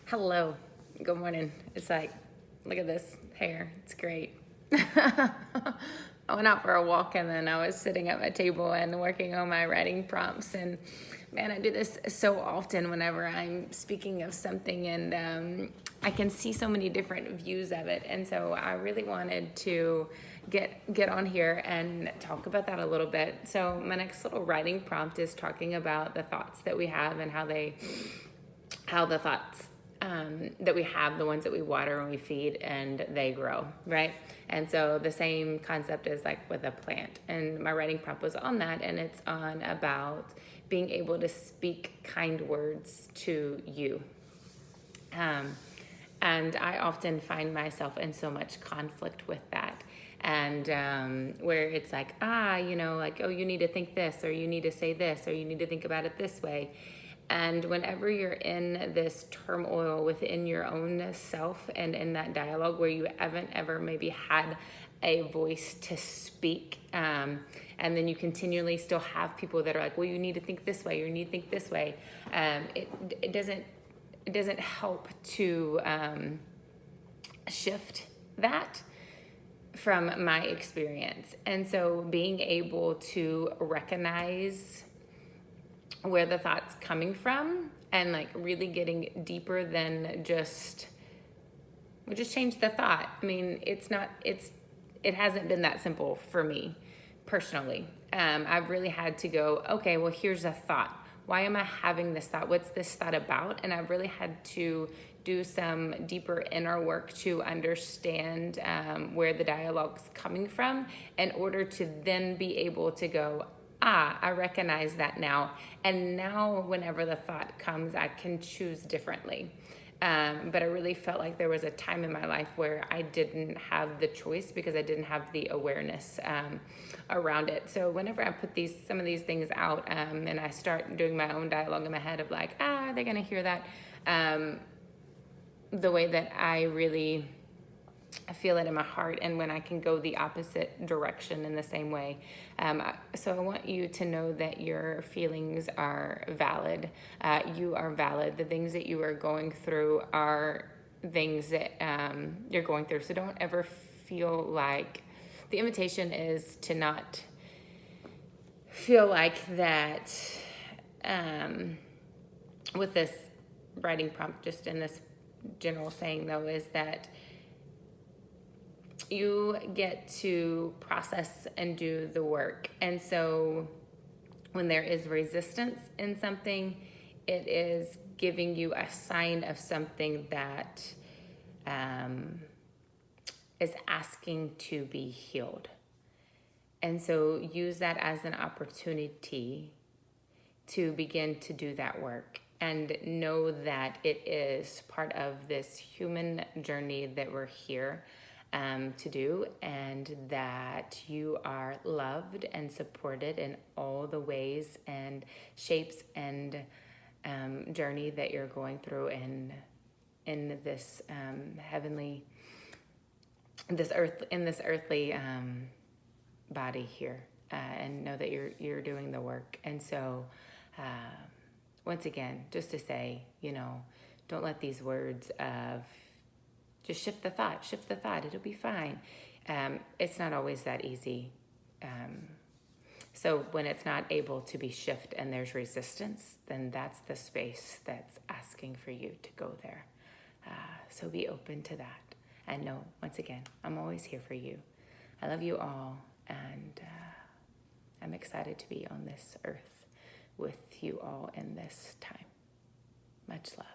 Hello. Good morning. It's like, look at this hair. It's great. I went out for a walk and then I was sitting at my table and working on my writing prompts. And man, I do this so often whenever I'm speaking of something, and I can see so many different views of it. And so I really wanted to get on here and talk about that a little bit. So my next little writing prompt is talking about the thoughts that we have and how the thoughts that we have, the ones that we water and we feed, and they grow, right? And so the same concept is like with a plant. And my writing prompt was on that, and it's on about being able to speak kind words to you. And I often find myself in so much conflict with that. And where it's like, like, oh, you need to think this, or you need to say this, or you need to think about it this way. And whenever you're in this turmoil within your own self and in that dialogue where you haven't ever maybe had a voice to speak, and then you continually still have people that are like, well, you need to think this way, or you need to think this way, it doesn't help to shift that from my experience. And so being able to recognize where the thought's coming from and like really getting deeper than just, we just change the thought. I mean, it hasn't been that simple for me personally. I've really had to go, okay, well, here's a thought. Why am I having this thought? What's this thought about? And I've really had to do some deeper inner work to understand where the dialogue's coming from in order to then be able to go, I recognize that now. And now whenever the thought comes, I can choose differently. But I really felt like there was a time in my life where I didn't have the choice because I didn't have the awareness around it. So whenever I put some of these things out, and I start doing my own dialogue in my head of like, are they going to hear that? The way that I feel it in my heart, and when I can go the opposite direction in the same way. So I want you to know that your feelings are valid. You are valid. The things that you are going through are things that you're going through. So don't ever feel like, the invitation is to not feel like that with this writing prompt, just in this general saying though, is that you get to process and do the work. And so when there is resistance in something, it is giving you a sign of something that is asking to be healed. And so use that as an opportunity to begin to do that work. And know that it is part of this human journey that we're here to do, and that you are loved and supported in all the ways and shapes and journey that you're going through in this heavenly, this earthly body here, and know that you're doing the work. And so once again, just to say, don't let these words of just shift the thought, it'll be fine. It's not always that easy. So when it's not able to be shift and there's resistance, then that's the space that's asking for you to go there. So be open to that. And know, once again, I'm always here for you. I love you all, and I'm excited to be on this earth with you all in this time. Much love.